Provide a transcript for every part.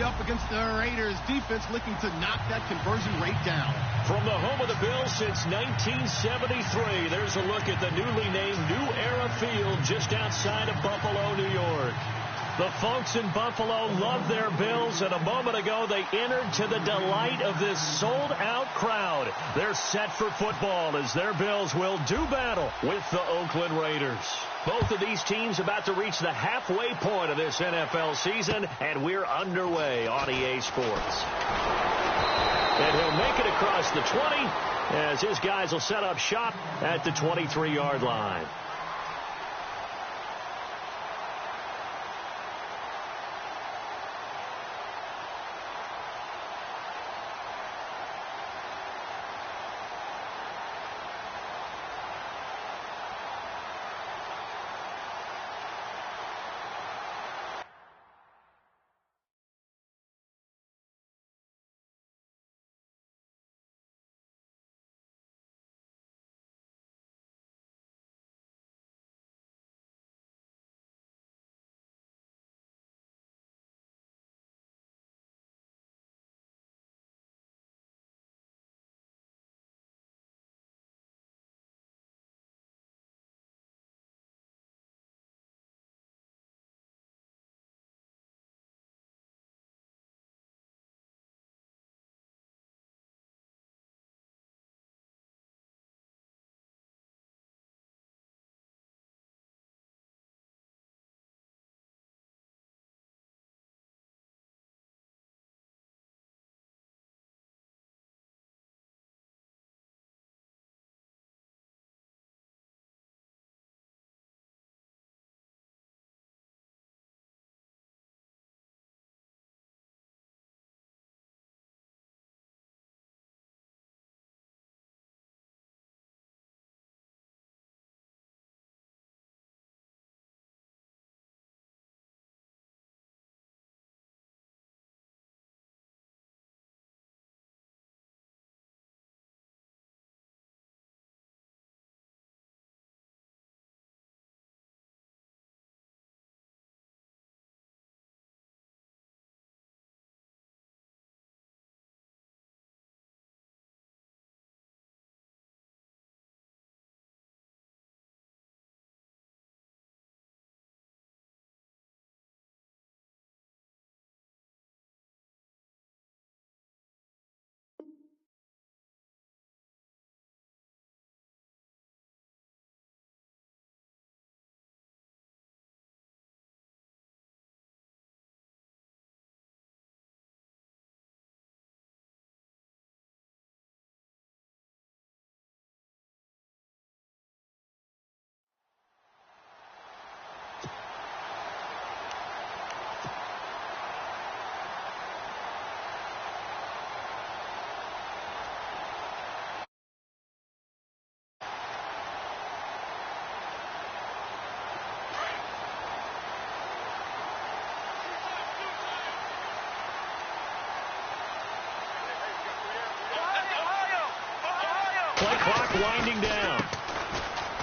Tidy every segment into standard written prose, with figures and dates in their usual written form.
up against the Raiders defense looking to knock that conversion rate down. From the home of the Bills since 1973, there's a look at the newly named New Era Field just outside of Buffalo, New York. The folks in Buffalo love their Bills, and a moment ago they entered to the delight of this sold-out crowd. They're set for football as their Bills will do battle with the Oakland Raiders. Both of these teams about to reach the halfway point of this NFL season, and we're underway on EA Sports. And he'll make it across the 20 as his guys will set up shop at the 23-yard line. Play clock winding down.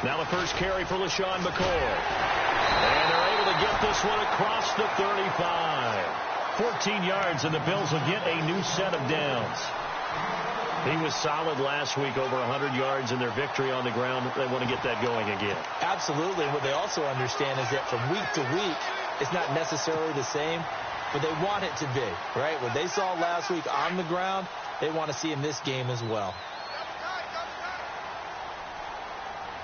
Now the first carry for LaShawn McCoy. And they're able to get this one across the 35. 14 yards, and the Bills will get a new set of downs. He was solid last week, over 100 yards in their victory on the ground. They want to get that going again. Absolutely. What they also understand is that from week to week, it's not necessarily the same, but they want it to be, right? What they saw last week on the ground, they want to see in this game as well.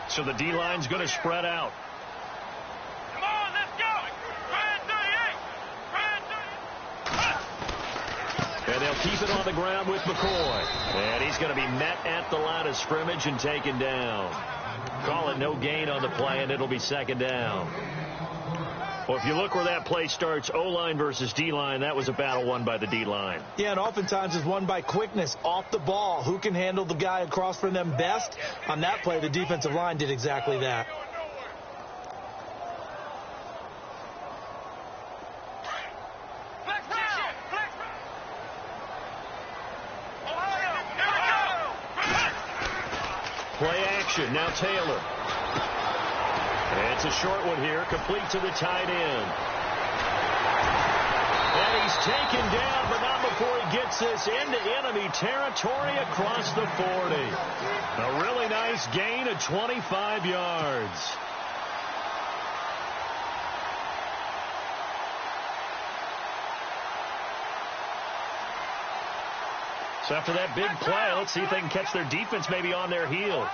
So the D-line's going to spread out. Come on, let's go. And they'll keep it on the ground with McCoy. And he's going to be met at the line of scrimmage and taken down. Call it no gain on the play, and it'll be second down. Well, if you look where that play starts, O-line versus D-line, that was a battle won by the D-line. Yeah, and oftentimes it's won by quickness off the ball. Who can handle the guy across from them best? On that play, the defensive line did exactly that. Play action. Now Taylor. It's a short one here, complete to the tight end. And he's taken down, but not before he gets this into enemy territory across the 40. A really nice gain of 25 yards. So after that big play, let's see if they can catch their defense maybe on their heels.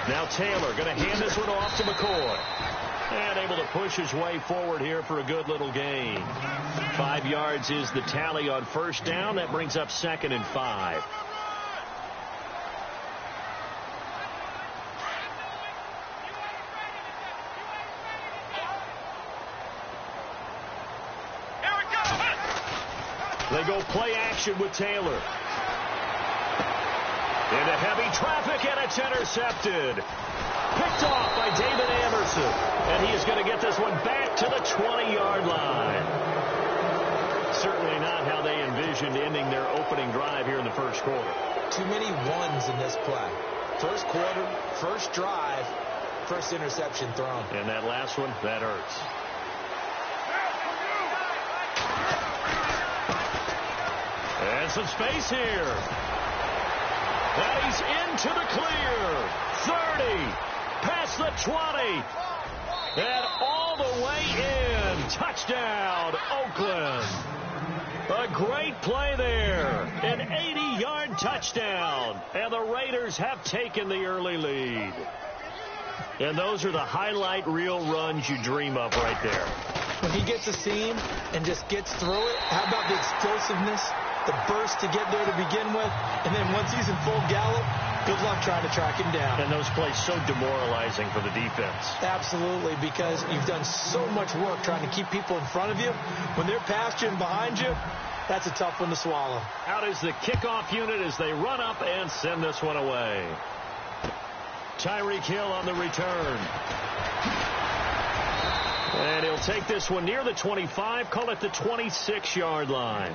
Now Taylor going to hand this one off to McCoy. And able to push his way forward here for a good little gain. 5 yards is the tally on first down. That brings up 2nd and 5. They go play action with Taylor. Into heavy traffic, and it's intercepted. Picked off by David Anderson. And he is going to get this one back to the 20-yard line. Certainly not how they envisioned ending their opening drive here in the first quarter. Too many ones in this play. First quarter, first drive, first interception thrown. And that last one, that hurts. And some space here. And he's into the clear. 30. Past the 20. And all the way in. Touchdown, Oakland. A great play there. An 80-yard touchdown. And the Raiders have taken the early lead. And those are the highlight reel runs you dream of right there. When he gets a seam and just gets through it, how about the explosiveness, the burst to get there to begin with, and then once he's in full gallop, good luck trying to track him down. And those plays so demoralizing for the defense. Absolutely, because you've done so much work trying to keep people in front of you. When they're past you and behind you, that's a tough one to swallow. Out is the kickoff unit as they run up and send this one away. Tyreek Hill on the return. And he'll take this one near the 25, call it the 26-yard line.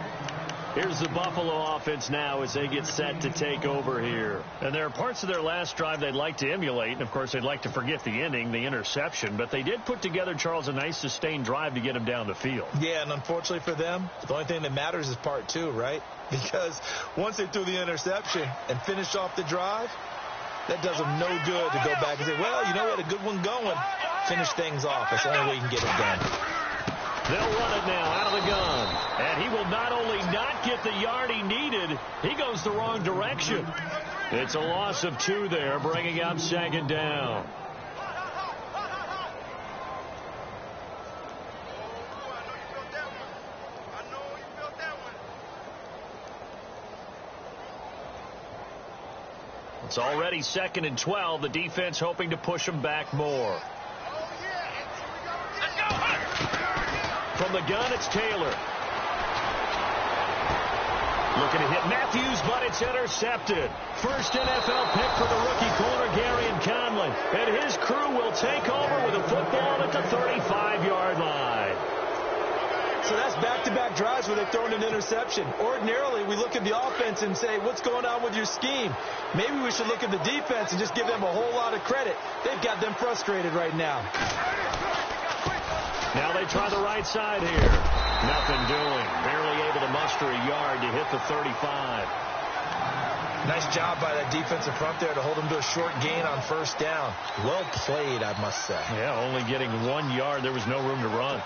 Here's the Buffalo offense now as they get set to take over here. And there are parts of their last drive they'd like to emulate. And, of course, they'd like to forget the ending, the interception. But they did put together, Charles, a nice sustained drive to get them down the field. Yeah, and unfortunately for them, the only thing that matters is part two, right? Because once they threw the interception and finished off the drive, that does them no good to go back and say, well, you know, we had a good one going. Finish things off. That's the only way you can get it done. They'll run it now out of the gun. And he will not only not get the yard he needed, he goes the wrong direction. It's a loss of 2 there, bringing up 2nd down. It's already 2nd and 12. The defense hoping to push them back more. From the gun, it's Taylor. Looking to hit Matthews, but it's intercepted. First NFL pick for the rookie corner, Garyon Conlon. And his crew will take over with a football at the 35-yard line. So that's back-to-back drives where they've thrown an interception. Ordinarily, we look at the offense and say, what's going on with your scheme? Maybe we should look at the defense and just give them a whole lot of credit. They've got them frustrated right now. Now they try the right side here. Nothing doing. Barely able to muster a yard to hit the 35. Nice job by that defensive front there to hold them to a short gain on first down. Well played, I must say. Yeah, only getting 1 yard. There was no room to run.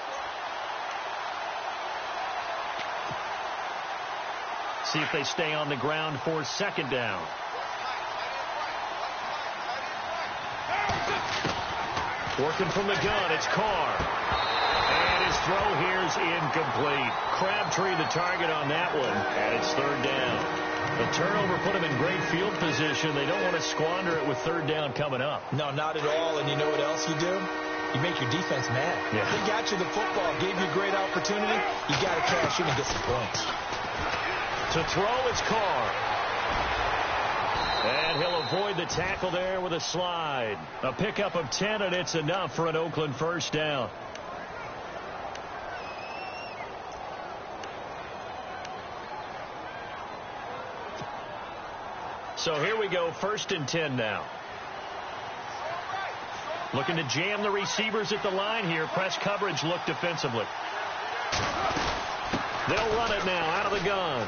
See if they stay on the ground for 2nd down. Working from the gun, it's Carr. And his throw here's incomplete. Crabtree the target on that one, and it's 3rd down. The turnover put them in great field position. They don't want to squander it with 3rd down coming up. No, not at all. And you know what else you do? You make your defense mad. Yeah. They got you the football, gave you a great opportunity. You got to cash in and get some points. To throw, it's Carr. And he'll avoid the tackle there with a slide. A pickup of 10, and it's enough for an Oakland first down. So here we go, 1st and 10 now. Looking to jam the receivers at the line here. Press coverage look defensively. They'll run it now out of the gun.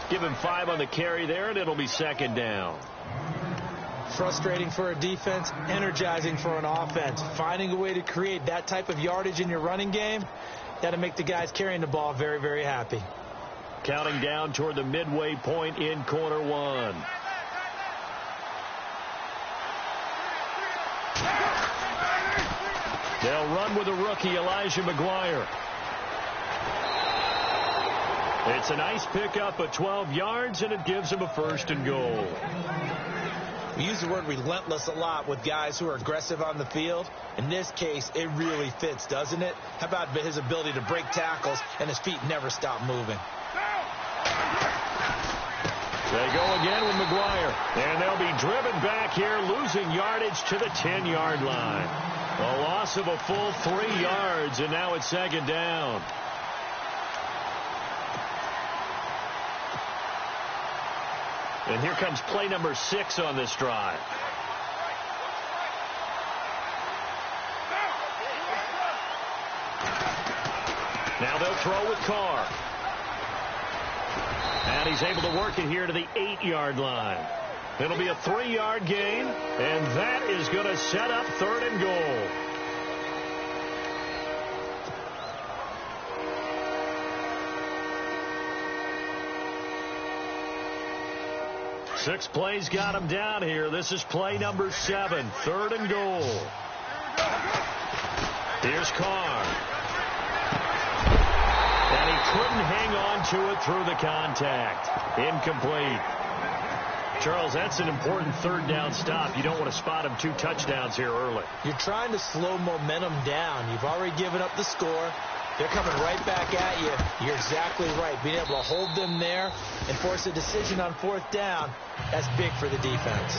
Give him 5 on the carry there, and it'll be second down. Frustrating for a defense, energizing for an offense. Finding a way to create that type of yardage in your running game, that'll make the guys carrying the ball very, very happy. Counting down toward the midway point in quarter 1. They'll run with the rookie, Elijah McGuire. It's a nice pickup of 12 yards, and it gives him a 1st and goal. We use the word relentless a lot with guys who are aggressive on the field. In this case, it really fits, doesn't it? How about his ability to break tackles and his feet never stop moving? They go again with McGuire, and they'll be driven back here, losing yardage to the 10-yard line. A loss of a full 3 yards, and now it's second down. And here comes play number 6 on this drive. Now they'll throw with Carr. And he's able to work it here to the 8-yard line. It'll be a 3-yard gain, and that is going to set up 3rd and goal. Six plays got him down here. This is play number 7, 3rd and goal. Here's Carr. And he couldn't hang on to it through the contact. Incomplete. Charles, that's an important 3rd down stop. You don't want to spot him 2 touchdowns here early. You're trying to slow momentum down. You've already given up the score. They're coming right back at you. You're exactly right. Being able to hold them there and force a decision on 4th down, that's big for the defense.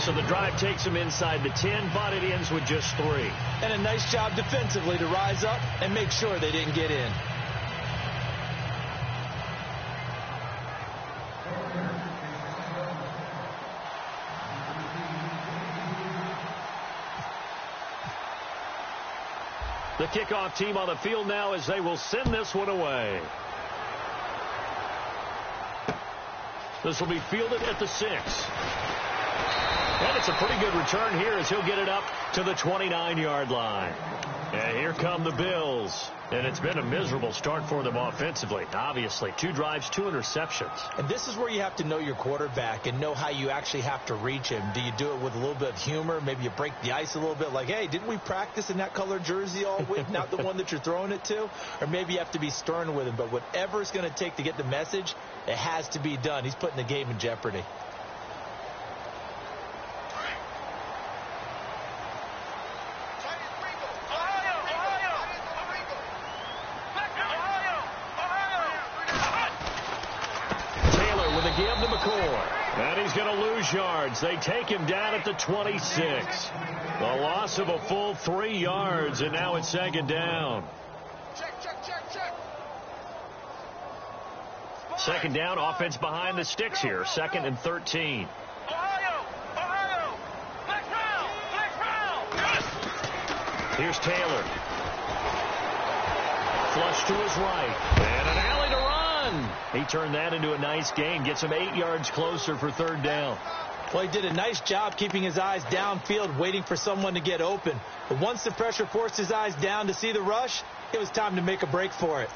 So the drive takes them inside the 10, but it ends with just 3. And a nice job defensively to rise up and make sure they didn't get in. The kickoff team on the field now as they will send this one away. This will be fielded at the 6. And it's a pretty good return here as he'll get it up to the 29-yard line. And here come the Bills. And it's been a miserable start for them offensively. Obviously, 2 drives, 2 interceptions. And this is where you have to know your quarterback and know how you actually have to reach him. Do you do it with a little bit of humor? Maybe you break the ice a little bit like, hey, didn't we practice in that color jersey all week, not the one that you're throwing it to? Or maybe you have to be stern with him. But whatever it's going to take to get the message, it has to be done. He's putting the game in jeopardy. And he's going to lose yards. They take him down at the 26. A loss of a full 3 yards, and now it's second down. Second down, offense behind the sticks here. 2nd and 13. Here's Taylor. Flush to his right. And an alley to run. He turned that into a nice gain. Gets him 8 yards closer for 3rd down. Well, he did a nice job keeping his eyes downfield, waiting for someone to get open. But once the pressure forced his eyes down to see the rush, it was time to make a break for it.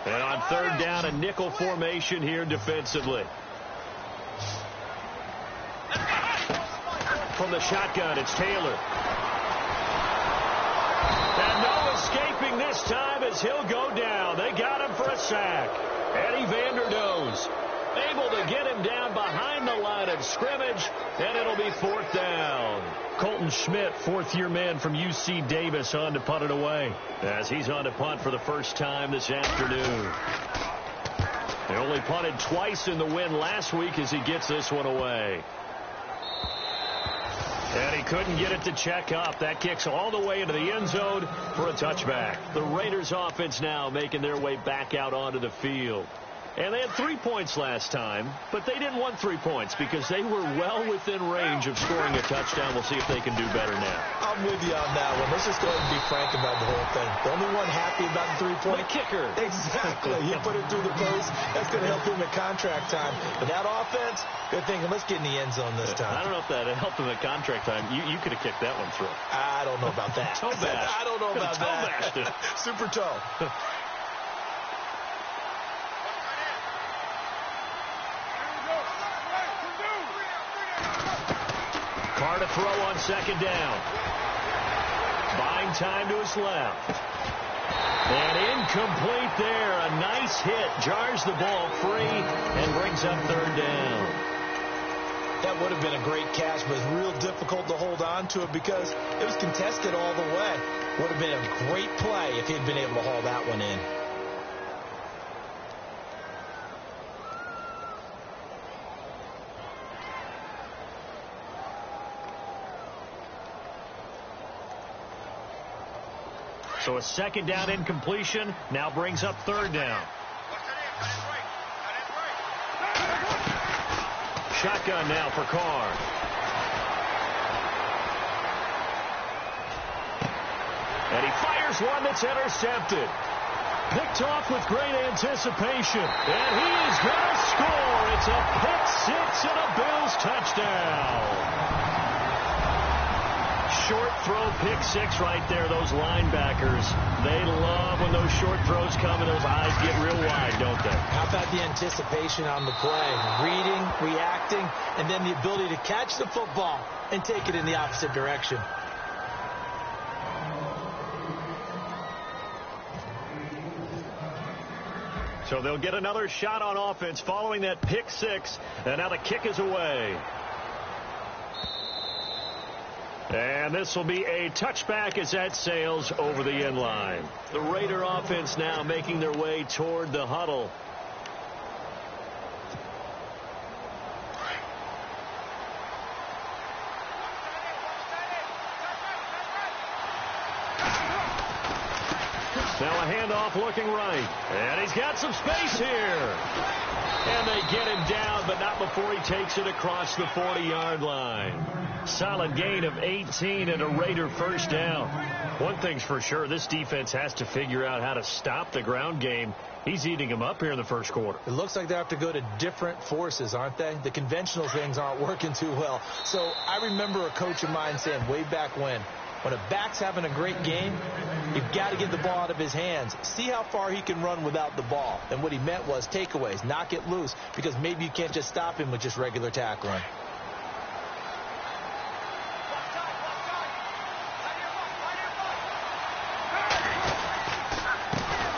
And on 3rd down, a nickel formation here defensively. From the shotgun, it's Taylor. And no escaping this time as he'll go down. They got him for a sack. Eddie Vanderdoes able to get him down behind the line of scrimmage, and it'll be 4th down. Colton Schmidt, 4th-year man from UC Davis, on to punt it away as he's on to punt for the first time this afternoon. They only punted twice in the win last week as he gets this one away. And he couldn't get it to check up. That kicks all the way into the end zone for a touchback. The Raiders offense now making their way back out onto the field. And they had 3 points last time, but they didn't want 3 points because they were well within range of scoring a touchdown. We'll see if they can do better now. I'm with you on that one. Let's just go ahead and be frank about the whole thing. The only one happy about the 3-point. The kicker. Exactly. You put it through the post. That's going to help him at contract time. But that offense, they're thinking, let's get in the end zone this time. I don't know if that helped him at contract time. You could have kicked that one through. I don't know about that. Toe bash. I don't know about that. Super toe. Carr to throw on second down. Buying time to his left. And incomplete there. A nice hit. Jars the ball free and brings up third down. That would have been a great catch, but it's real difficult to hold on to it because it was contested all the way. Would have been a great play if he'd been able to haul that one in. So a second down incompletion now brings up third down. Shotgun now for Carr. And he fires one that's intercepted. Picked off with great anticipation. And he is going to score. It's a pick six and a Bills touchdown. Short throw pick six right there. Those linebackers, they love when those short throws come and those eyes get real wide, don't they? How about the anticipation on the play? Reading, reacting, and then the ability to catch the football and take it in the opposite direction. So they'll get another shot on offense following that pick six, and now the kick is away. And this will be a touchback as that sails over the end line. The Raider offense now making their way toward the huddle. Now a handoff looking right. And he's got some space here. And they get him down, but not before he takes it across the 40-yard line. Solid gain of 18 and a Raider first down. One thing's for sure, this defense has to figure out how to stop the ground game. He's eating them up here in the first quarter. It looks like they have to go to different forces, aren't they? The conventional things aren't working too well. So I remember a coach of mine saying way back when a back's having a great game, you've got to get the ball out of his hands. See how far he can run without the ball. And what he meant was takeaways, knock it loose, because maybe you can't just stop him with just regular tackling.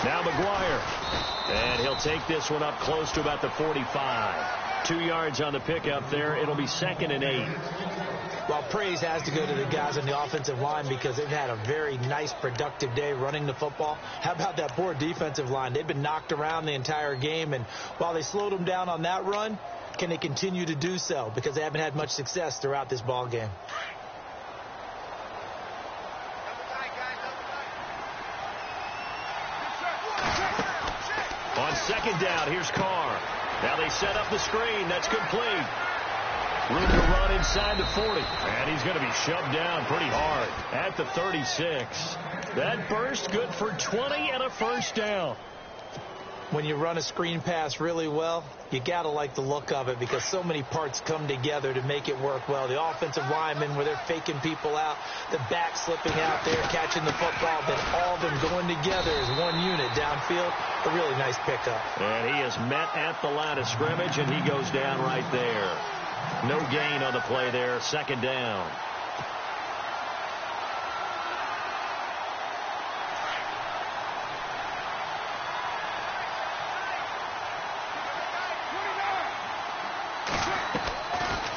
Now McGuire. And he'll take this one up close to about the 45. 2 yards on the pickup there. It'll be 2nd and 8. Well, praise has to go to the guys on the offensive line because they've had a very nice, productive day running the football. How about that poor defensive line? They've been knocked around the entire game, and while they slowed them down on that run, can they continue to do so? Because they haven't had much success throughout this ball game. On second down, here's Carr. Now they set up the screen. That's complete. Room to run inside the 40. And he's going to be shoved down pretty hard at the 36. That burst good for 20 and a first down. When you run a screen pass really well, you got to like the look of it because so many parts come together to make it work well. The offensive linemen, where they're faking people out, the back slipping out there, catching the football, then all of them going together as one unit downfield. A really nice pickup. And he is met at the line of scrimmage, and he goes down right there. No gain on the play there. Second down.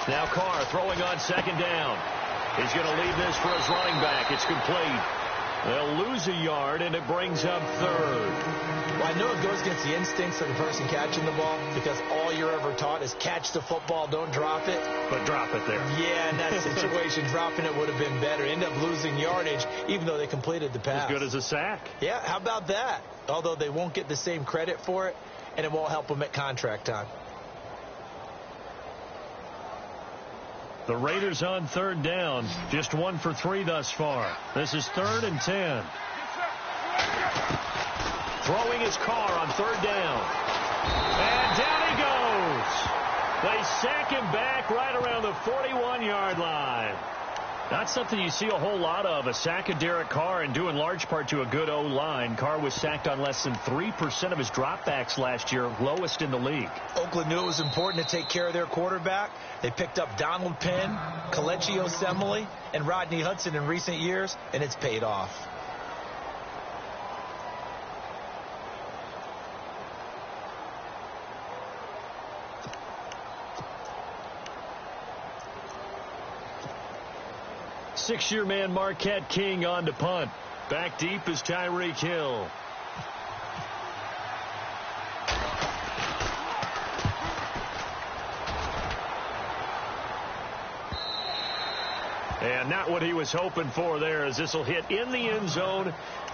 Now Carr throwing on second down. He's going to leave this for his running back. It's complete. They'll lose a yard, and it brings up third. Well, I know it goes against the instincts of the person catching the ball because all you're ever taught is catch the football, don't drop it. But drop it there. Yeah, in that situation, dropping it would have been better. End up losing yardage, even though they completed the pass. As good as a sack. Yeah, how about that? Although they won't get the same credit for it, and it won't help them at contract time. The Raiders on third down. Just 1 for 3 thus far. This is 3rd and 10. Throwing his car on third down. And down he goes. They sack him back right around the 41-yard line. Not something you see a whole lot of, a sack of Derek Carr, and due in large part to a good O-line. Carr was sacked on less than 3% of his dropbacks last year, lowest in the league. Oakland knew it was important to take care of their quarterback. They picked up Donald Penn, Kelechi Osemele, and Rodney Hudson in recent years, and it's paid off. Six-year man Marquette King on to punt. Back deep is Tyreek Hill. And not what he was hoping for there, as this will hit in the end zone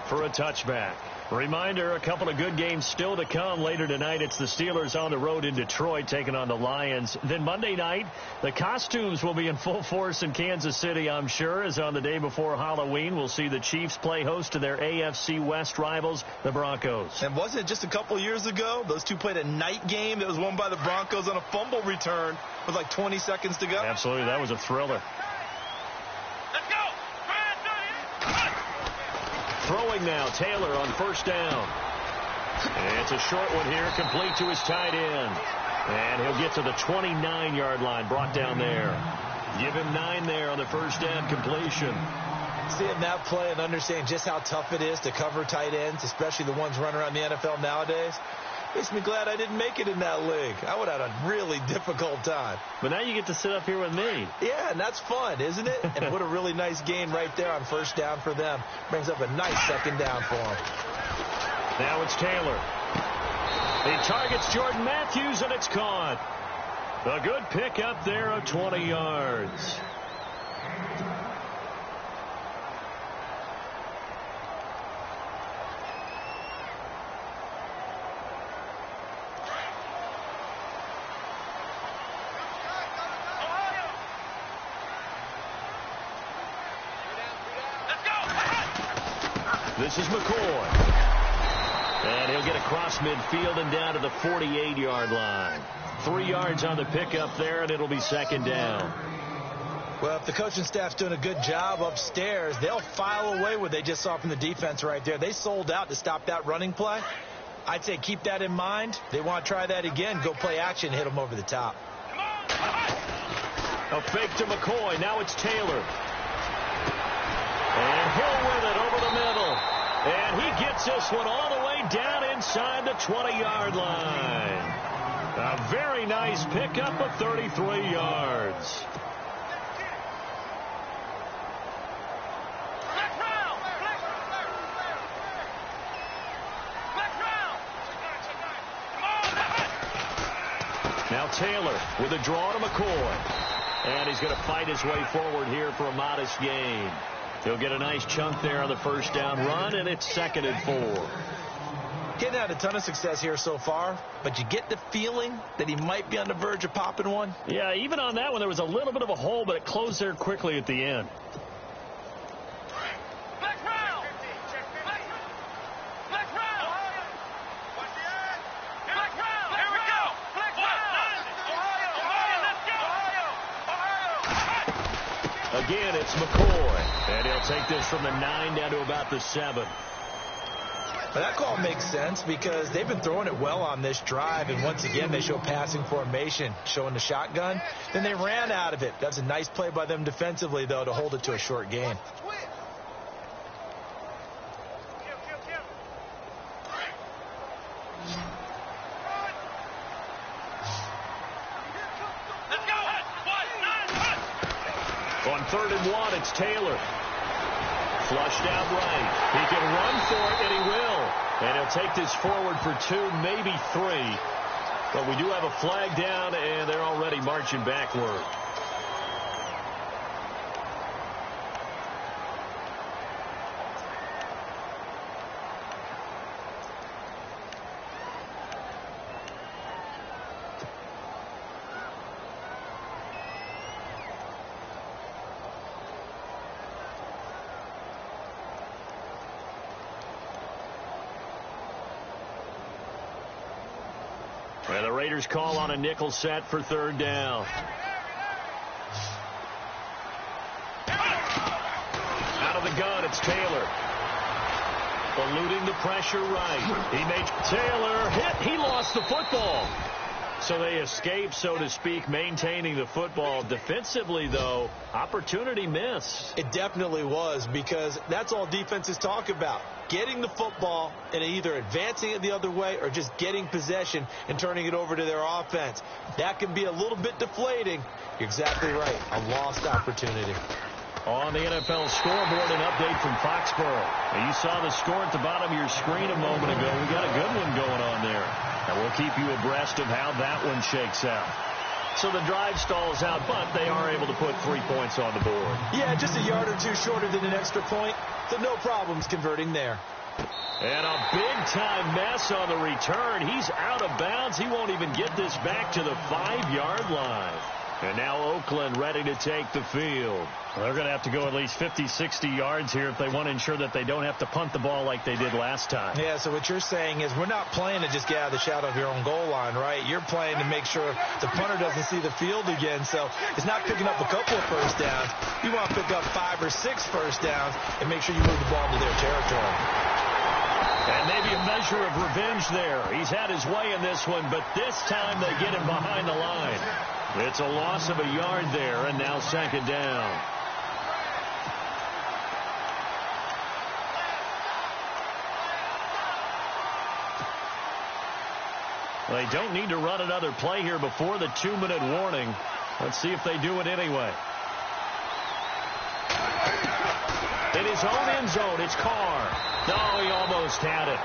for a touchback. Reminder, a couple of good games still to come. Later tonight, it's the Steelers on the road in Detroit taking on the Lions. Then Monday night, the costumes will be in full force in Kansas City, I'm sure, as on the day before Halloween, we'll see the Chiefs play host to their AFC West rivals, the Broncos. And wasn't it just a couple years ago, those two played a night game that was won by the Broncos on a fumble return with like 20 seconds to go? Absolutely, that was a thriller. Throwing now, Taylor on first down. And it's a short one here, complete to his tight end. And he'll get to the 29-yard line, brought down there. Give him 9 there on the first down completion. Seeing that play and understanding just how tough it is to cover tight ends, especially the ones running around the NFL nowadays, makes me glad I didn't make it in that league. I would have had a really difficult time. But now you get to sit up here with me. Yeah, and that's fun, isn't it? And what a really nice gain right there on first down for them. Brings up a nice second down for them. Now it's Taylor. He targets Jordan Matthews, and it's caught. A good pickup there of 20 yards. This is McCoy. And he'll get across midfield and down to the 48-yard line. 3 yards on the pickup there, and it'll be second down. Well, if the coaching staff's doing a good job upstairs, they'll file away what they just saw from the defense right there. They sold out to stop that running play. I'd say keep that in mind. They want to try that again. Go play action, hit them over the top. A fake to McCoy. Now it's Taylor. And Hill with it over the middle. And he gets this one all the way down inside the 20-yard line. A very nice pickup of 33 yards. Now Taylor with a draw to McCoy. And he's going to fight his way forward here for a modest gain. He'll get a nice chunk there on the first down run, and it's 2nd and 4. He's had a ton of success here so far, but you get the feeling that he might be on the verge of popping one. Yeah, even on that one, there was a little bit of a hole, but it closed there quickly at the end. Again, it's McCoy, and he'll take this from the 9 down to about the 7. But that call makes sense because they've been throwing it well on this drive, and once again, they show passing formation, showing the shotgun. Then they ran out of it. That's a nice play by them defensively, though, to hold it to a short gain. On 3rd and 1, it's Taylor. Flushed out right. He can run for it, and he will. And he'll take this forward for 2, maybe 3. But we do have a flag down, and they're already marching backward. And the Raiders call on a nickel set for 3rd down. Out of the gun, it's Taylor. Eluding the pressure right. He made Taylor hit. He lost the football. So they escape, so to speak, maintaining the football. Defensively, though, opportunity missed. It definitely was, because that's all defenses talk about. Getting the football and either advancing it the other way or just getting possession and turning it over to their offense. That can be a little bit deflating. You're exactly right. A lost opportunity. On the NFL scoreboard, an update from Foxborough. Now, you saw the score at the bottom of your screen a moment ago. We got a good one going on there. And we'll keep you abreast of how that one shakes out. So the drive stalls out, but they are able to put 3 points on the board. Yeah, just a yard or two shorter than an extra point. So no problems converting there. And a big-time mess on the return. He's out of bounds. He won't even get this back to the 5-yard line. And now Oakland ready to take the field. Well, they're going to have to go at least 50, 60 yards here if they want to ensure that they don't have to punt the ball like they did last time. Yeah, so what you're saying is we're not playing to just get out of the shadow of your own goal line, right? You're playing to make sure the punter doesn't see the field again. So it's not picking up a couple of first downs. You want to pick up 5 or 6 first downs and make sure you move the ball into their territory. And maybe a measure of revenge there. He's had his way in this one, but this time they get him behind the line. It's a loss of a yard there, and now 2nd down. They don't need to run another play here before the 2-minute warning. Let's see if they do it anyway. In his own end zone, it's Carr. No, he almost had it.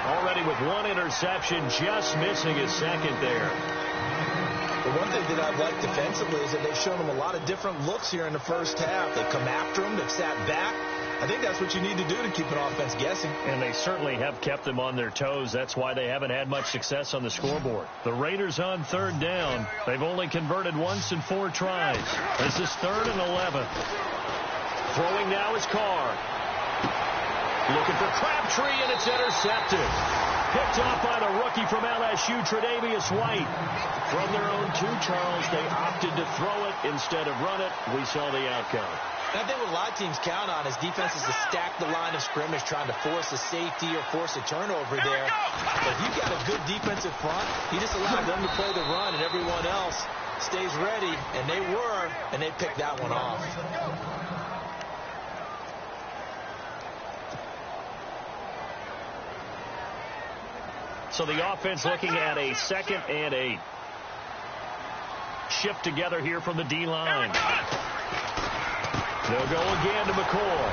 Already with 1 interception, just missing his 2nd there. The one thing that I've liked defensively is that they've shown him a lot of different looks here in the first half. They've come after him. They've sat back. I think that's what you need to do to keep an offense guessing. And they certainly have kept them on their toes. That's why they haven't had much success on the scoreboard. The Raiders on 3rd down. They've only converted once in 4 tries. This is 3rd and 11. Throwing now is Carr. Looking for Crabtree, and it's intercepted. Picked off by the rookie from LSU, Tre'Davious White. From their own 2, Charles, they opted to throw it instead of run it. We saw the outcome. And I think what a lot of teams count on is defenses to stack the line of scrimmage, trying to force a safety or force a turnover there. But if you've got a good defensive front, you just allow them to play the run, and everyone else stays ready. And they were, and they picked that one off. So the offense looking at a 2nd and 8. Shift together here from the D-line. They'll go again to McCoy.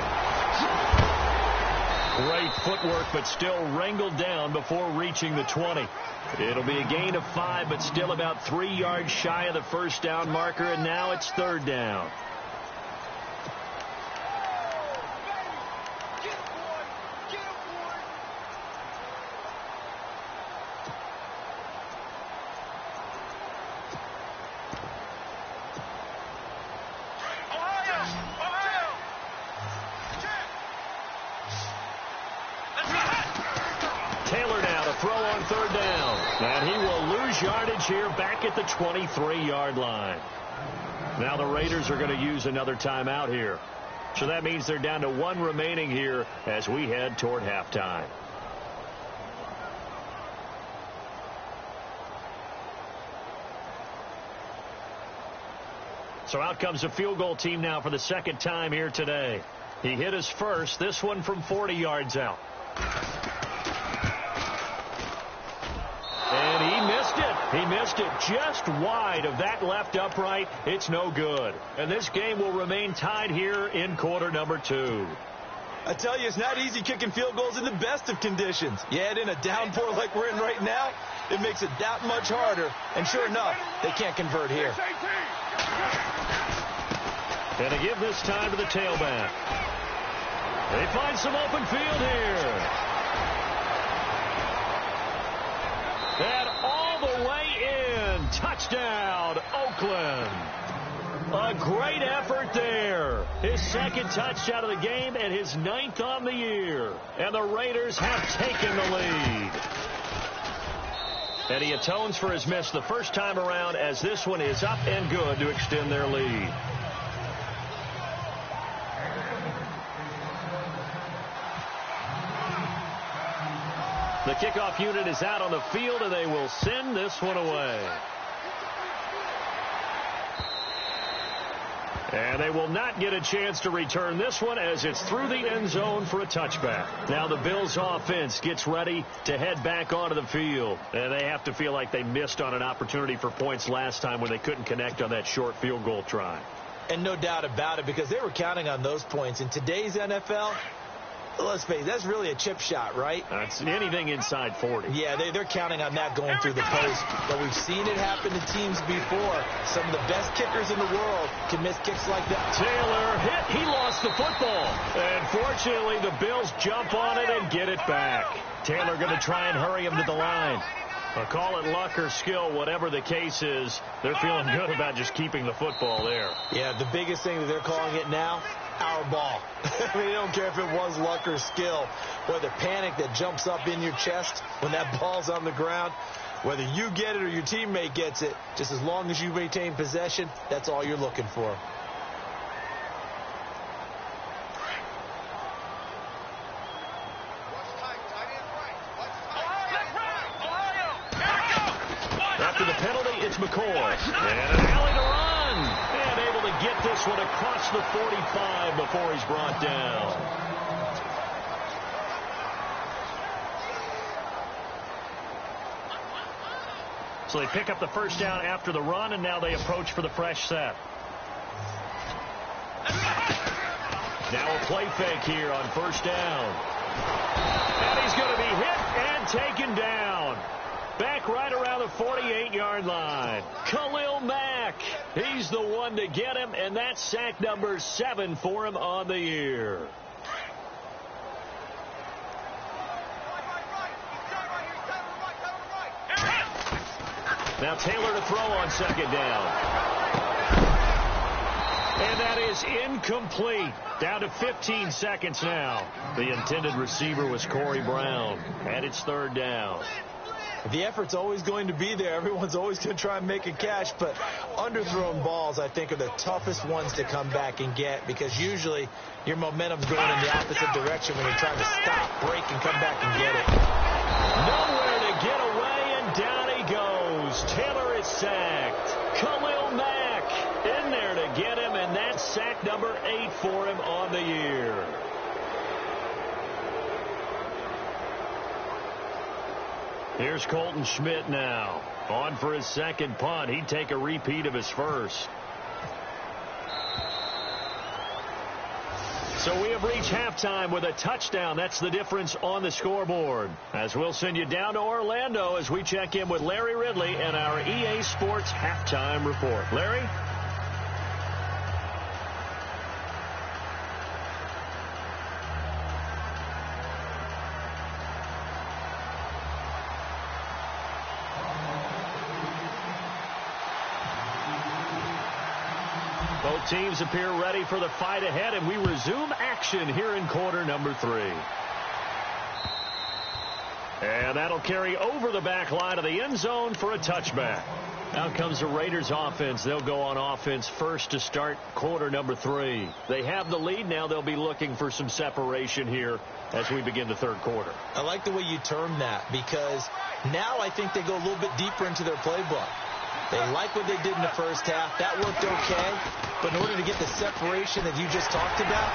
Great footwork, but still wrangled down before reaching the 20. It'll be a gain of 5, but still about 3 yards shy of the first down marker, and now it's 3rd down. Here back at the 23-yard line. Now the Raiders are going to use another timeout here. So that means they're down to 1 remaining here as we head toward halftime. So out comes a field goal team now for the 2nd time here today. He hit his first, this one from 40 yards out. And he missed it. He missed it just wide of that left upright. It's no good. And this game will remain tied here in quarter number 2. I tell you, it's not easy kicking field goals in the best of conditions. You add in a downpour like we're in right now, it makes it that much harder. And sure enough, they can't convert here. And to give this time to the tailback. They find some open field here. And all the way in. Touchdown, Oakland. A great effort there. His second touchdown of the game and his 9th on the year. And the Raiders have taken the lead. And he atones for his miss the first time around as this one is up and good to extend their lead. The kickoff unit is out on the field, and they will send this one away. And they will not get a chance to return this one as it's through the end zone for a touchback. Now the Bills offense gets ready to head back onto the field. And they have to feel like they missed on an opportunity for points last time when they couldn't connect on that short field goal try. And no doubt about it, because they were counting on those points. In today's NFL, let's face it, that's really a chip shot, right? That's anything inside 40. Yeah, they're counting on that going through the post. But we've seen it happen to teams before. Some of the best kickers in the world can miss kicks like that. Taylor hit. He lost the football. And fortunately, the Bills jump on it and get it back. Taylor going to try and hurry him to the line. I'll call it luck or skill, whatever the case is. They're feeling good about just keeping the football there. Yeah, the biggest thing that they're calling it now, our ball. I mean, they don't care if it was luck or skill. Boy, the panic that jumps up in your chest when that ball's on the ground, whether you get it or your teammate gets it, just as long as you maintain possession, that's all you're looking for. After the penalty, it's McCoy. And an alley to run. And able to get this one across the 45 before he's brought down. So they pick up the first down after the run, and now they approach for the fresh set. Now a play fake here on first down. And he's going to be hit and taken down. Back right around the 48-yard line. Khalil Mack. He's the one to get him, and that's sack number 7 for him on the year. Now Taylor to throw on second down. And that is incomplete. Down to 15 seconds now. The intended receiver was Corey Brown. And it's third down. The effort's always going to be there. Everyone's always going to try and make a catch, but underthrown balls, I think, are the toughest ones to come back and get because usually your momentum's going in the opposite direction when you're trying to stop, break, and come back and get it. Nowhere to get away, and down he goes. Taylor is sacked. Khalil Mack in there to get him, and that's sack number 8 for him on the year. Here's Colton Schmidt now. On for his second punt. He'd take a repeat of his first. So we have reached halftime with a touchdown. That's the difference on the scoreboard. As we'll send you down to Orlando as we check in with Larry Ridley and our EA Sports Halftime Report. Larry? Both teams appear ready for the fight ahead, and we resume action here in quarter number 3. And that'll carry over the back line of the end zone for a touchback. Out comes the Raiders offense. They'll go on offense first to start quarter number 3. They have the lead now. They'll be looking for some separation here as we begin the third quarter. I like the way you term that because now I think they go a little bit deeper into their playbook. They like what they did in the first half. That worked okay. But in order to get the separation that you just talked about,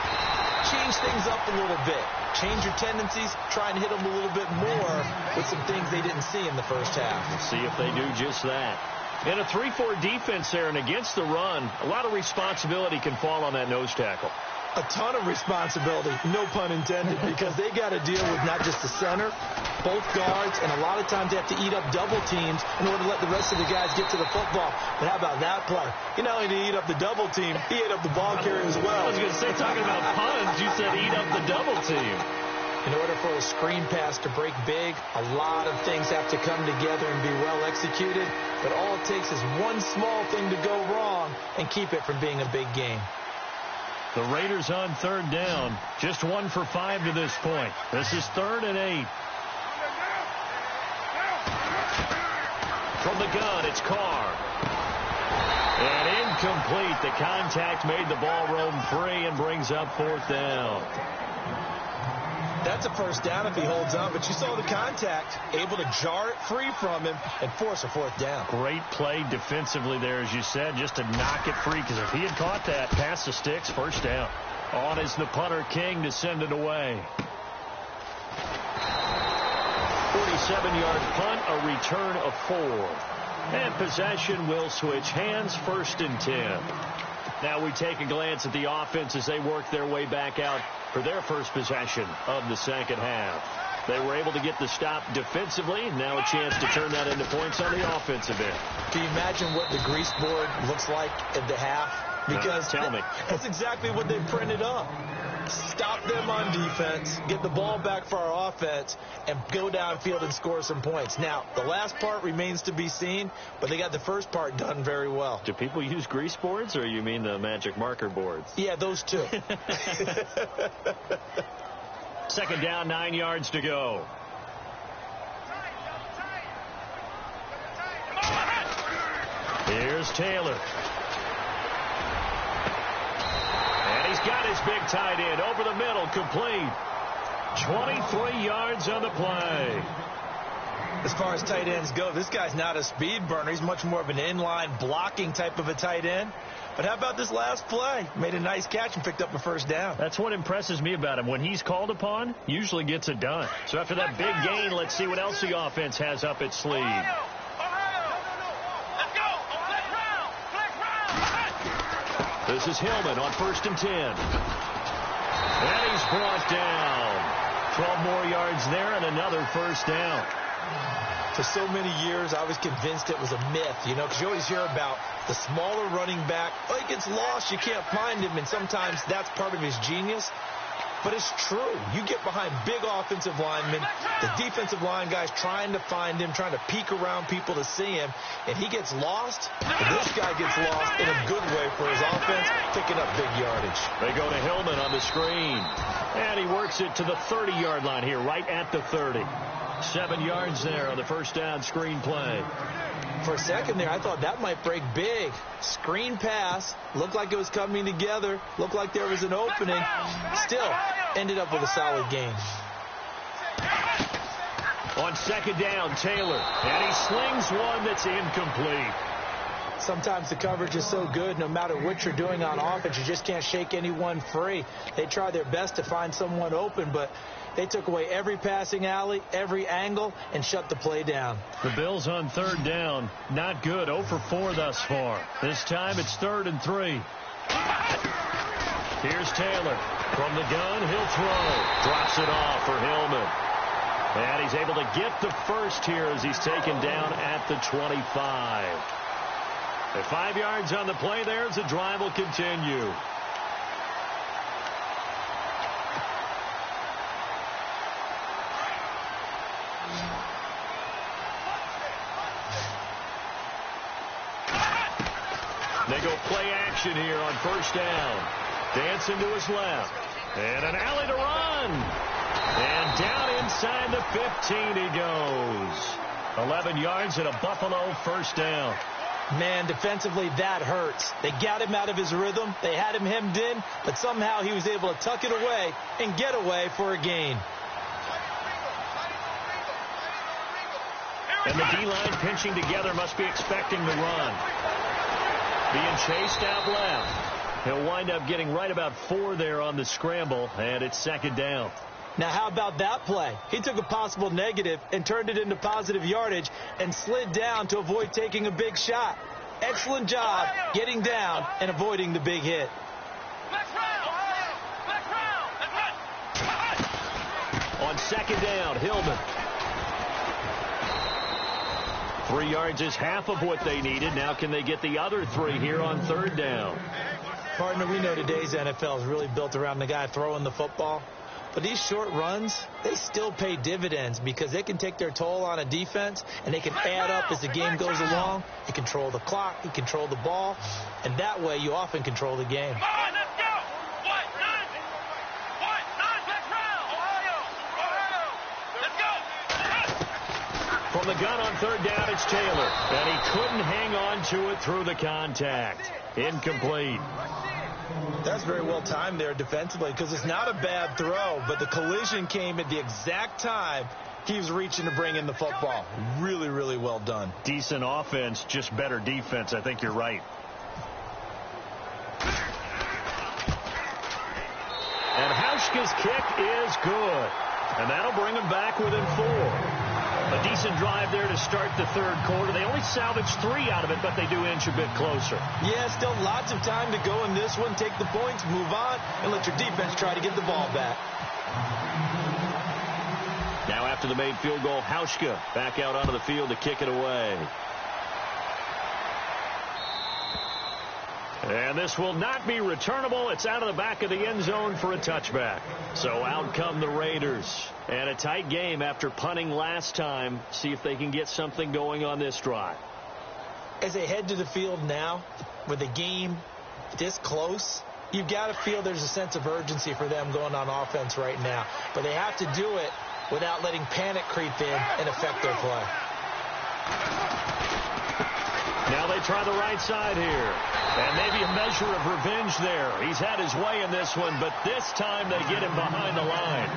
change things up a little bit. Change your tendencies. Try and hit them a little bit more with some things they didn't see in the first half. See if they do just that. In a 3-4 defense there and against the run, a lot of responsibility can fall on that nose tackle. A ton of responsibility, no pun intended, because they got to deal with not just the center, both guards, and a lot of times they have to eat up double teams in order to let the rest of the guys get to the football. But how about that play? You not only did he eat up the double team, he ate up the ball carrier as well. I was going to say, talking about puns, you said eat up the double team. In order for a screen pass to break big, a lot of things have to come together and be well executed. But all it takes is one small thing to go wrong and keep it from being a big game. The Raiders on third down. Just 1 for 5 to this point. This is 3rd and 8. From the gun, it's Carr. And incomplete. The contact made the ball roam free and brings up 4th down. That's a first down if he holds on, but you saw the contact, able to jar it free from him and force a 4th down. Great play defensively there, as you said, just to knock it free, because if he had caught that, past the sticks, first down. On is the punter, King, to send it away. 47-yard punt, a return of 4. And possession will switch hands, 1st and 10. Now we take a glance at the offense as they work their way back out for their first possession of the second half. They were able to get the stop defensively. Now a chance to turn that into points on the offensive end. Can you imagine what the grease board looks like at the half? Because tell me. That's exactly what they printed up. Stop them on defense, get the ball back for our offense, and go downfield and score some points. Now, the last part remains to be seen, but they got the first part done very well. Do people use grease boards, or you mean the magic marker boards? Yeah, those two. Second down, 9 yards to go. Here's Taylor. And he's got his big tight end over the middle, complete. 23 yards on the play. As far as tight ends go, this guy's not a speed burner. He's much more of an inline blocking type of a tight end. But how about this last play? Made a nice catch and picked up a first down. That's what impresses me about him. When he's called upon, usually gets it done. So after that big gain, let's see what else the offense has up its sleeve. This is Hillman on 1st and 10. And he's brought down. 12 more yards there and another first down. For so many years, I was convinced it was a myth, because you always hear about the smaller running back. Oh, he gets lost, you can't find him, and sometimes that's part of his genius. But it's true. You get behind big offensive linemen, the defensive line guys trying to find him, trying to peek around people to see him, and he gets lost. And this guy gets lost in a good way for his offense, picking up big yardage. They go to Hillman on the screen, and he works it to the 30-yard line here, right at the 30. 7 yards there on the first down screen play. For a second there, I thought that might break big. Screen pass. Looked like it was coming together. Looked like there was an opening. Still, ended up with a solid game. On second down, Taylor. And he slings one that's incomplete. Sometimes the coverage is so good, no matter what you're doing on offense, you just can't shake anyone free. They try their best to find someone open, but they took away every passing alley, every angle, and shut the play down. The Bills on third down. Not good. 0 for 4 thus far. This time it's 3rd and 3. Here's Taylor. From the gun, he'll throw. Drops it off for Hillman. And he's able to get the first here as he's taken down at the 25. At 5 yards on the play there as the drive will continue. They go play action here on first down. Dancing to his left. And an alley to run. And down inside the 15 he goes. 11 yards and a Buffalo first down. Man, defensively, that hurts. They got him out of his rhythm. They had him hemmed in, but somehow he was able to tuck it away and get away for a gain. And the D-line pinching together must be expecting the run. Being chased out left. He'll wind up getting right about 4 there on the scramble, and it's second down. Now, how about that play? He took a possible negative and turned it into positive yardage and slid down to avoid taking a big shot. Excellent job getting down and avoiding the big hit. second down. Hillman. 3 yards is half of what they needed. Now can they get the other 3 here on third down? Partner, we know today's NFL is really built around the guy throwing the football. But these short runs, they still pay dividends because they can take their toll on a defense, and they can add up as the game goes along. You control the clock, you control the ball, and that way you often control the game. Come on, let's go. What? None. Let's round. Ohio. Let's go. From the gun on third down, it's Taylor. And he couldn't hang on to it through the contact. Incomplete. That's very well timed there defensively because it's not a bad throw, but the collision came at the exact time he was reaching to bring in the football. Really, really well done. Decent offense, just better defense. I think you're right. And Hauschka's kick is good. And that'll bring him back within 4. A decent drive there to start the third quarter. They only salvaged 3 out of it, but they do inch a bit closer. Yeah, still lots of time to go in this one. Take the points, move on, and let your defense try to get the ball back. Now after the made field goal, Hauschka back out onto the field to kick it away. And this will not be returnable. It's out of the back of the end zone for a touchback. So out come the Raiders. And a tight game after punting last time. See if they can get something going on this drive. As they head to the field now, with the game this close, you've got to feel there's a sense of urgency for them going on offense right now. But they have to do it without letting panic creep in and affect their play. Now they try the right side here. And maybe a measure of revenge there. He's had his way in this one, but this time they get him behind the line.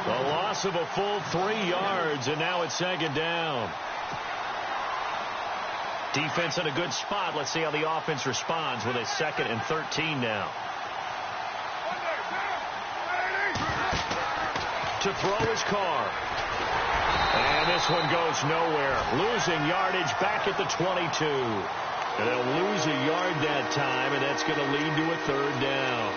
The loss of a full 3 yards, and now it's second down. Defense in a good spot. Let's see how the offense responds with a 2nd and 13 now. To throw his car. And this one goes nowhere. Losing yardage back at the 22. And they'll lose a yard that time, and that's going to lead to a third down.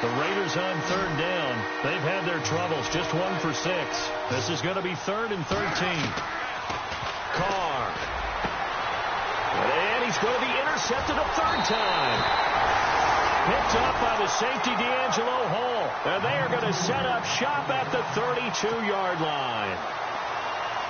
The Raiders on third down. They've had their troubles. Just 1 for 6. This is going to be 3rd and 13. Carr. And he's going to be intercepted a third time. Picked up by the safety, D'Angelo Hall. And they are going to set up shop at the 32-yard line.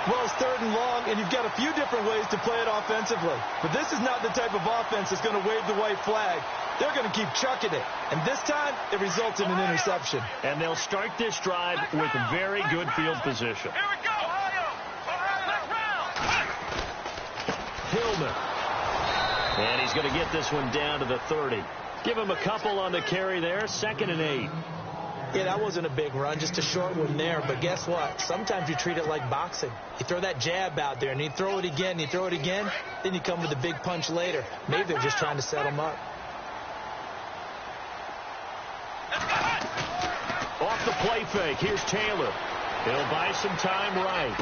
Well, it's 3rd and long, and you've got a few different ways to play it offensively. But this is not the type of offense that's going to wave the white flag. They're going to keep chucking it. And this time, it results in an interception. And they'll start this drive with very good field position. Here we go, Ohio. Let's round. Hillman. And he's going to get this one down to the 30. Give him a couple on the carry there. 2nd and 8. Yeah, that wasn't a big run, just a short one there. But guess what? Sometimes you treat it like boxing. You throw that jab out there, and you throw it again, and you throw it again. Then you come with a big punch later. Maybe they're just trying to set them up. Off the play fake, here's Taylor. He'll buy some time right.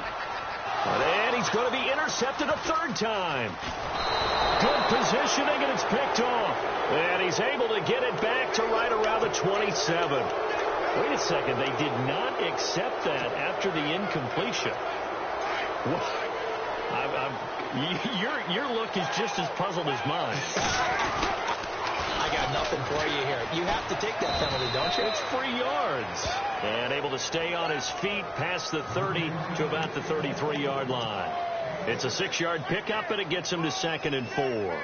And he's going to be intercepted a 3rd time. Good positioning, and it's picked off. And he's able to get it back to right around the 27. Wait a second, they did not accept that after the incompletion. Your look is just as puzzled as mine. I got nothing for you here. You have to take that penalty, don't you? It's 3 yards. And able to stay on his feet past the 30 to about the 33-yard line. It's a 6-yard pickup, and it gets him to 2nd and 4.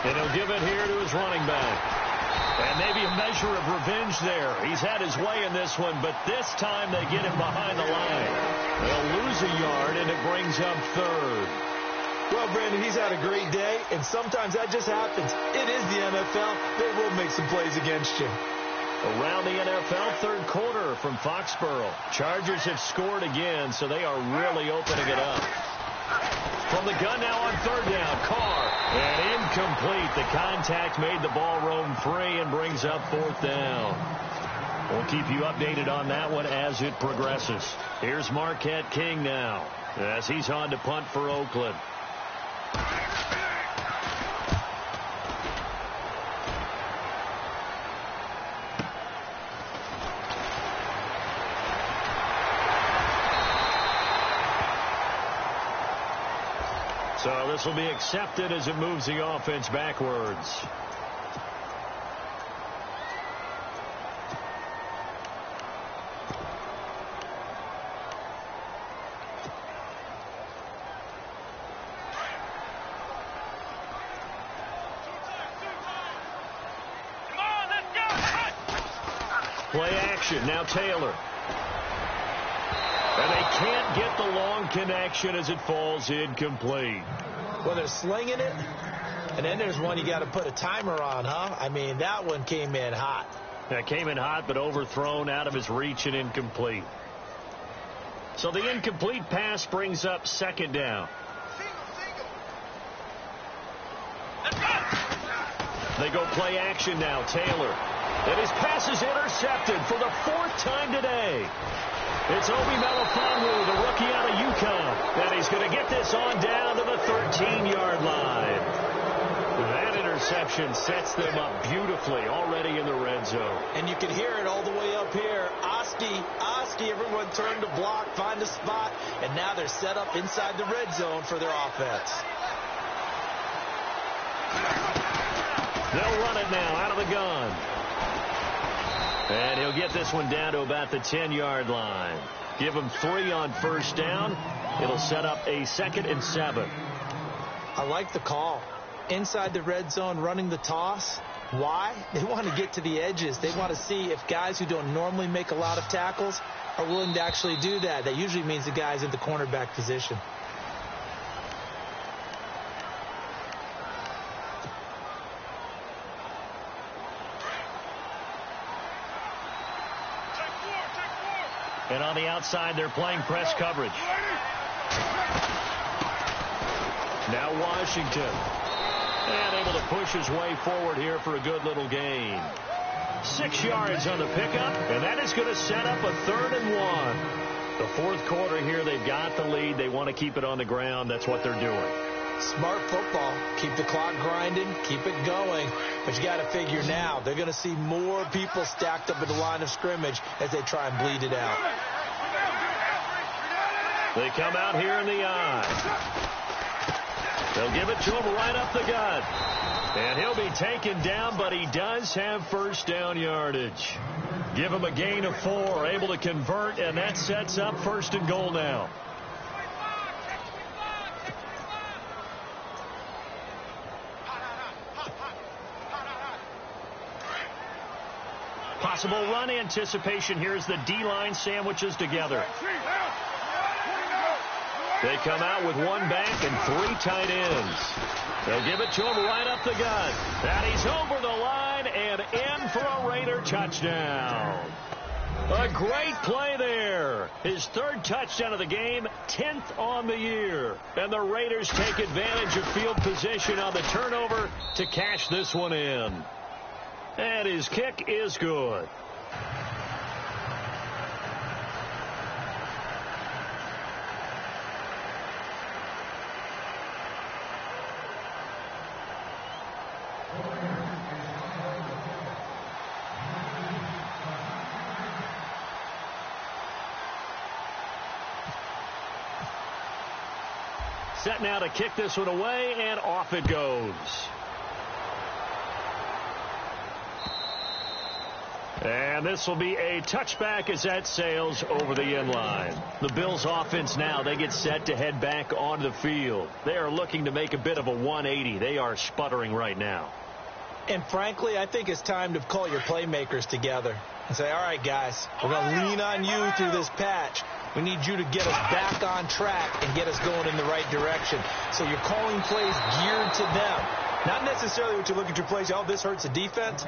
And he'll give it here to his running back. And maybe a measure of revenge there. He's had his way in this one, but this time they get him behind the line. They'll lose a yard, and it brings up 3rd. Well, Brandon, he's had a great day, and sometimes that just happens. It is the NFL. They will make some plays against you. Around the NFL, 3rd quarter from Foxborough. Chargers have scored again, so they are really opening it up. From the gun now on 3rd down, Carr. And incomplete. The contact made the ball roam free and brings up 4th down. We'll keep you updated on that one as it progresses. Here's Marquette King now as he's on to punt for Oakland. So this will be accepted as it moves the offense backwards. Play action. Now Taylor. And they can't get the long connection as it falls incomplete. Well, they're slinging it, and then there's one you got to put a timer on, huh? I mean, that one came in hot. That came in hot, but overthrown, out of his reach, and incomplete. So the incomplete pass brings up second down. They go play action now. Taylor. And his pass is intercepted for the fourth time today. It's Obi Melifonwu, the rookie out of UConn. And he's going to get this on down to the 13-yard line. That interception sets them up beautifully already in the red zone. And you can hear it all the way up here. Oski, everyone turned to block, find a spot, and now they're set up inside the red zone for their offense. They'll run it now out of the gun. And he'll get this one down to about the 10-yard line. Give him 3 on first down. It'll set up a 2nd and 7. I like the call. Inside the red zone, running the toss. Why? They want to get to the edges. They want to see if guys who don't normally make a lot of tackles are willing to actually do that. That usually means the guy's in the cornerback position. And on the outside, they're playing press coverage. Now Washington. And able to push his way forward here for a good little gain. 6 yards on the pickup, and that is going to set up a 3rd and 1. The fourth quarter here, they've got the lead. They want to keep it on the ground. That's what they're doing. Smart football. Keep the clock grinding. Keep it going. But you got to figure now, they're going to see more people stacked up at the line of scrimmage as they try and bleed it out. They come out here in the eye. They'll give it to him right up the gut. And he'll be taken down, but he does have first down yardage. Give him a gain of 4, able to convert, and that sets up 1st and goal now. Possible run anticipation here as the D-line sandwiches together. They come out with 1 back and 3 tight ends. They'll give it to him right up the gut. And he's over the line and in for a Raider touchdown. A great play there. His 3rd touchdown of the game, 10th on the year. And the Raiders take advantage of field position on the turnover to cash this one in. And his kick is good. Set now to kick this one away, and off it goes. And this will be a touchback as that sails over the end line. The Bills offense now, they get set to head back onto the field. They are looking to make a bit of a 180. They are sputtering right now. And frankly, I think it's time to call your playmakers together and say, all right, guys, we're going to lean on you through this patch. We need you to get us back on track and get us going in the right direction. So you're calling plays geared to them. Not necessarily what you look at your plays, oh, this hurts the defense.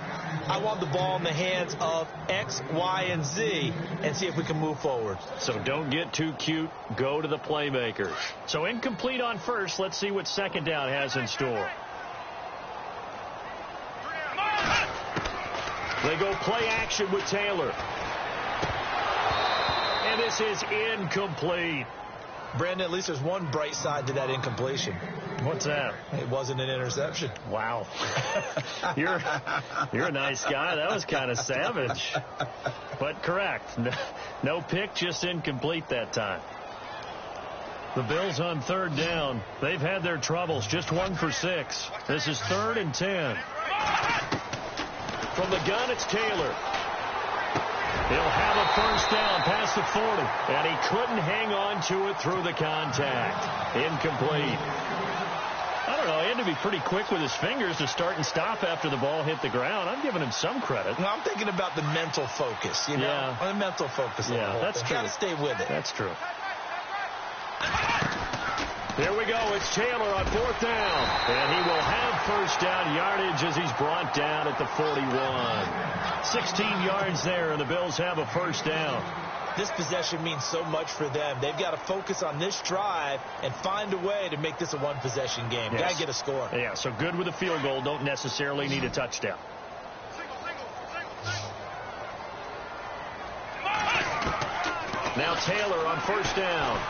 I want the ball in the hands of X, Y, and Z and see if we can move forward. So don't get too cute. Go to the playmakers. So incomplete on first. Let's see what second down has in store. They go play action with Taylor. And this is incomplete. Brandon, at least there's one bright side to that incompletion. What's that? It wasn't an interception. Wow. You're a nice guy. That was kind of savage. But correct. No pick, just incomplete that time. The Bills on third down. They've had their troubles. Just 1 for 6. This is 3rd and 10. From the gun, it's Taylor. He'll have a first down past the 40. And he couldn't hang on to it through the contact. Incomplete. I don't know. He had to be pretty quick with his fingers to start and stop after the ball hit the ground. I'm giving him some credit. Well, I'm thinking about the mental focus, you know? Yeah. The mental focus. Yeah, that's true. Got to stay with it. That's true. Here we go. It's Taylor on 4th down. And he will have first down yardage as he's brought down at the 41. 16 yards there, and the Bills have a first down. This possession means so much for them. They've got to focus on this drive and find a way to make this a one-possession game. Yes. Got to get a score. Yeah, so good with a field goal. Don't necessarily need a touchdown. Now Taylor on first down.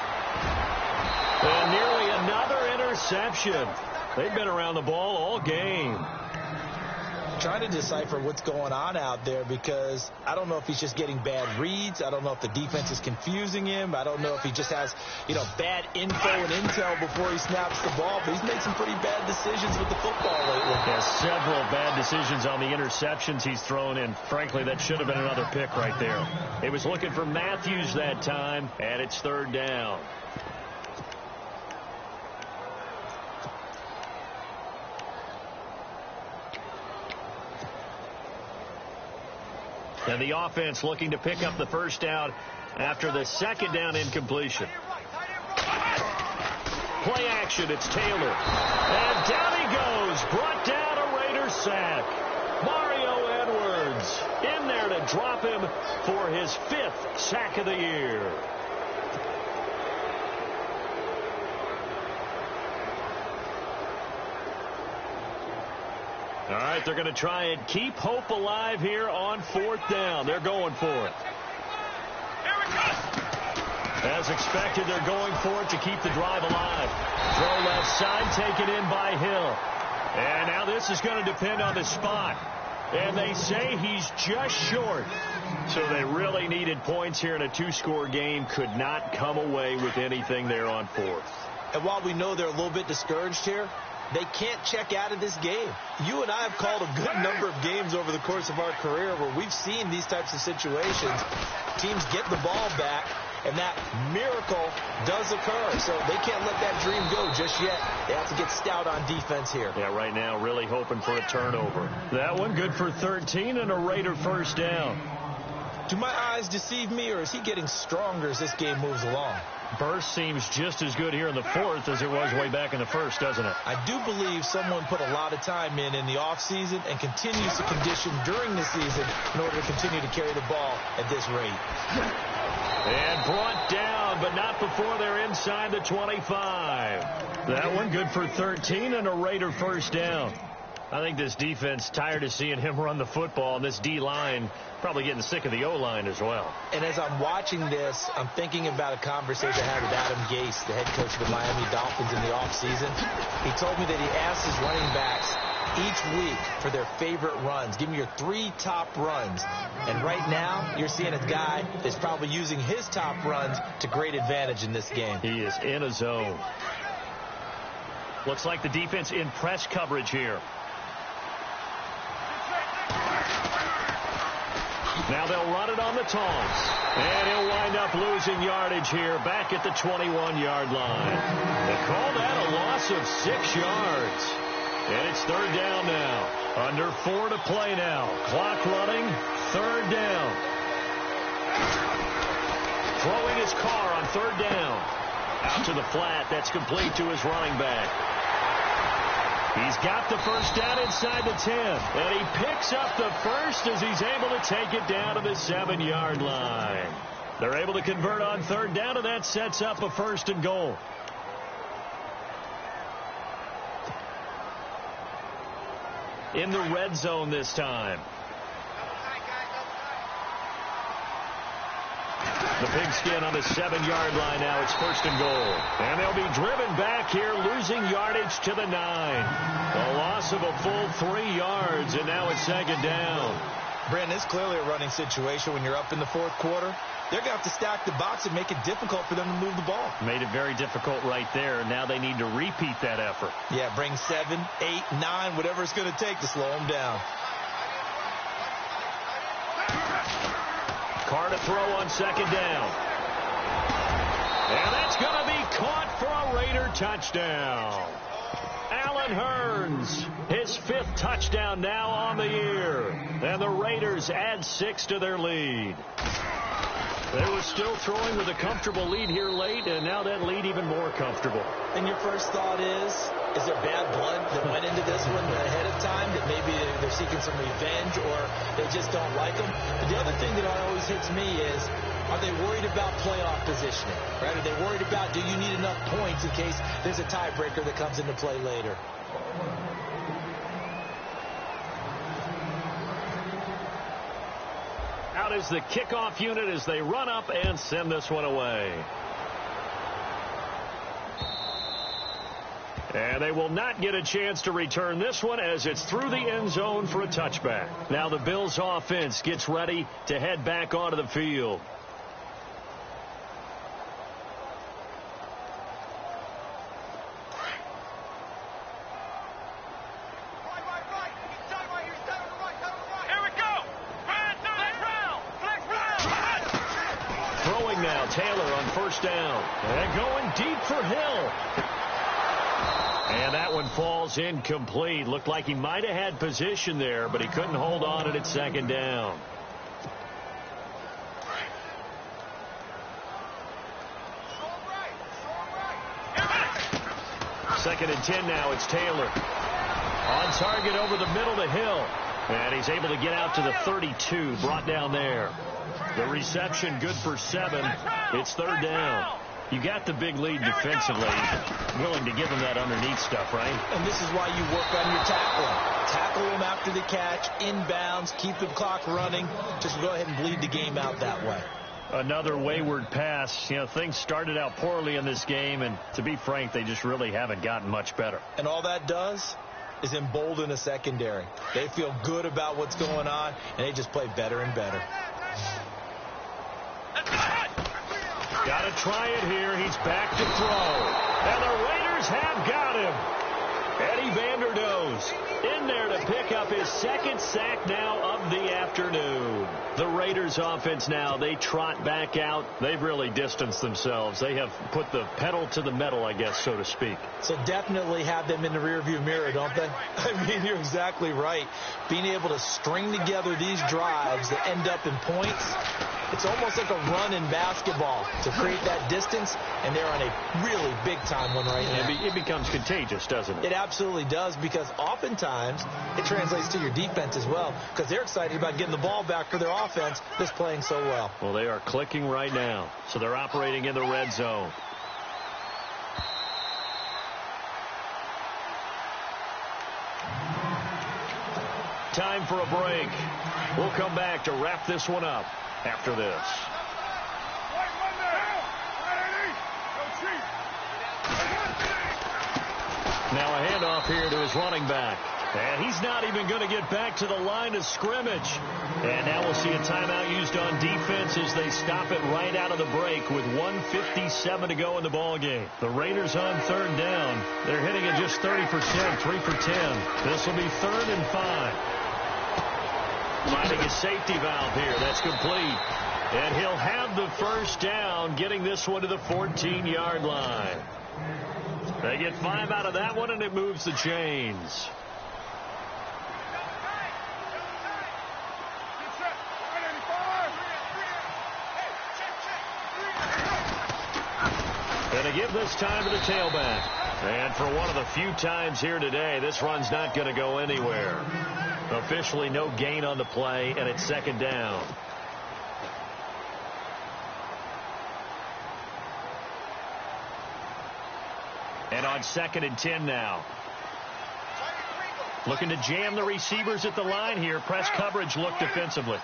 And nearly another interception. They've been around the ball all game. Trying to decipher what's going on out there because I don't know if he's just getting bad reads. I don't know if the defense is confusing him. I don't know if he just has, bad info and intel before he snaps the ball. But he's made some pretty bad decisions with the football lately. Yeah, several bad decisions on the interceptions he's thrown in. Frankly, that should have been another pick right there. He was looking for Matthews that time, and it's 3rd down. And the offense looking to pick up the first down after the 2nd down incompletion. Play action, it's Taylor. And down he goes, brought down a Raider sack. Mario Edwards in there to drop him for his 5th sack of the year. All right, they're going to try and keep hope alive here on 4th down. They're going for it. As expected, they're going for it to keep the drive alive. Throw left side, taken in by Hill. And now this is going to depend on the spot. And they say he's just short. So they really needed points here in a 2-score game. Could not come away with anything there on 4th. And while we know they're a little bit discouraged here, they can't check out of this game. You and I have called a good number of games over the course of our career where we've seen these types of situations. Teams get the ball back, and that miracle does occur. So they can't let that dream go just yet. They have to get stout on defense here. Yeah, right now really hoping for a turnover. That one good for 13 and a Raider first down. Do my eyes deceive me, or is he getting stronger as this game moves along? Burst seems just as good here in the 4th as it was way back in the 1st, doesn't it? I do believe someone put a lot of time in the offseason and continues to condition during the season in order to continue to carry the ball at this rate. And brought down, but not before they're inside the 25. That one good for 13 and a Raider first down. I think this defense tired of seeing him run the football, and this D-line probably getting sick of the O-line as well. And as I'm watching this, I'm thinking about a conversation I had with Adam Gase, the head coach of the Miami Dolphins in the offseason. He told me that he asked his running backs each week for their favorite runs. Give me your 3 top runs. And right now, you're seeing a guy that's probably using his top runs to great advantage in this game. He is in a zone. Looks like the defense in press coverage here. Now they'll run it on the taunts. And he'll wind up losing yardage here back at the 21-yard line. They call that a loss of 6 yards. And it's 3rd down now. Under 4 to play now. Clock running. 3rd down. Throwing his car on 3rd down. Out to the flat. That's complete to his running back. He's got the first down inside the 10. And he picks up the first as he's able to take it down to the 7-yard line. They're able to convert on 3rd down, and that sets up a 1st and goal. In the red zone this time. The Pigskin on the 7-yard line now. It's 1st and goal. And they'll be driven back here, losing yardage to the 9. A loss of a full 3 yards, and now it's 2nd down. Brandon, it's clearly a running situation when you're up in the 4th quarter. They're going to have to stack the box and make it difficult for them to move the ball. Made it very difficult right there. Now they need to repeat that effort. Yeah, bring 7, 8, 9, whatever it's going to take to slow them down. Carr to throw on 2nd down. And that's going to be caught for a Raider touchdown. Allen Hurns, his 5th touchdown now on the year. And the Raiders add 6 to their lead. They were still throwing with a comfortable lead here late, and now that lead even more comfortable. And your first thought is there bad blood that went into this one ahead of time, that maybe they're seeking some revenge or they just don't like them? But the other thing that always hits me is, are they worried about playoff positioning? Right? Are they worried about, do you need enough points in case there's a tiebreaker that comes into play later? Out is the kickoff unit as they run up and send this one away. And they will not get a chance to return this one as it's through the end zone for a touchback. Now the Bills offense gets ready to head back onto the field. Throwing now, Taylor on 1st down. And going deep for Hill. And that one falls incomplete. Looked like he might have had position there, but he couldn't hold on to it at 2nd down. Second and 10 now. It's Taylor. On target over the middle to Hill. And he's able to get out to the 32. Brought down there. The reception good for 7. It's 3rd down. You got the big lead defensively. Willing to give them that underneath stuff, right? And this is why you work on your tackling. Tackle them after the catch, inbounds, keep the clock running. Just go ahead and bleed the game out that way. Another wayward pass. You know, things started out poorly in this game, and to be frank, they just really haven't gotten much better. And all that does is embolden a secondary. They feel good about what's going on, and they just play better and better. Got to try it here. He's back to throw. And the Raiders have got him. Eddie Vanderdoes in there to pick up his 2nd sack now of the afternoon. The Raiders offense now, they trot back out. They've really distanced themselves. They have put the pedal to the metal, I guess, so to speak. So definitely have them in the rearview mirror, don't they? I mean, you're exactly right. Being able to string together these drives that end up in points, it's almost like a run in basketball to create that distance, and they're on a really big-time one right now. It becomes contagious, doesn't it? It absolutely does, because oftentimes it translates to your defense as well, because they're excited about getting the ball back for their offense that's playing so well. Well, they are clicking right now, so they're operating in the red zone. Time for a break. We'll come back to wrap this one up after this. Now a handoff here to his running back. And he's not even going to get back to the line of scrimmage. And now we'll see a timeout used on defense as they stop it right out of the break with 1:57 to go in the ball game. The Raiders on 3rd down. They're hitting it just 30%, 3 for 10. This will be 3rd and 5. Finding a safety valve here. That's complete. And he'll have the 1st down, getting this one to the 14-yard line. They get 5 out of that one, and it moves the chains. And to give this time to the tailback. And for one of the few times here today, this run's not going to go anywhere. Officially no gain on the play, and it's 2nd down. And on 2nd and 10 now. Looking to jam the receivers at the line here. Press coverage look defensively.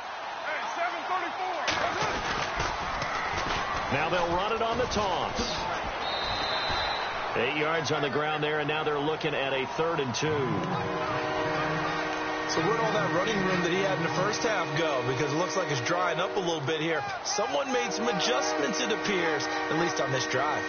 Now they'll run it on the toss. 8 yards on the ground there, and now they're looking at a 3rd and 2. So where'd all that running room that he had in the first half go? Because it looks like it's drying up a little bit here. Someone made some adjustments, it appears, at least on this drive.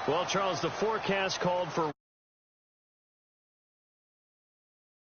Well, Charles, the forecast called for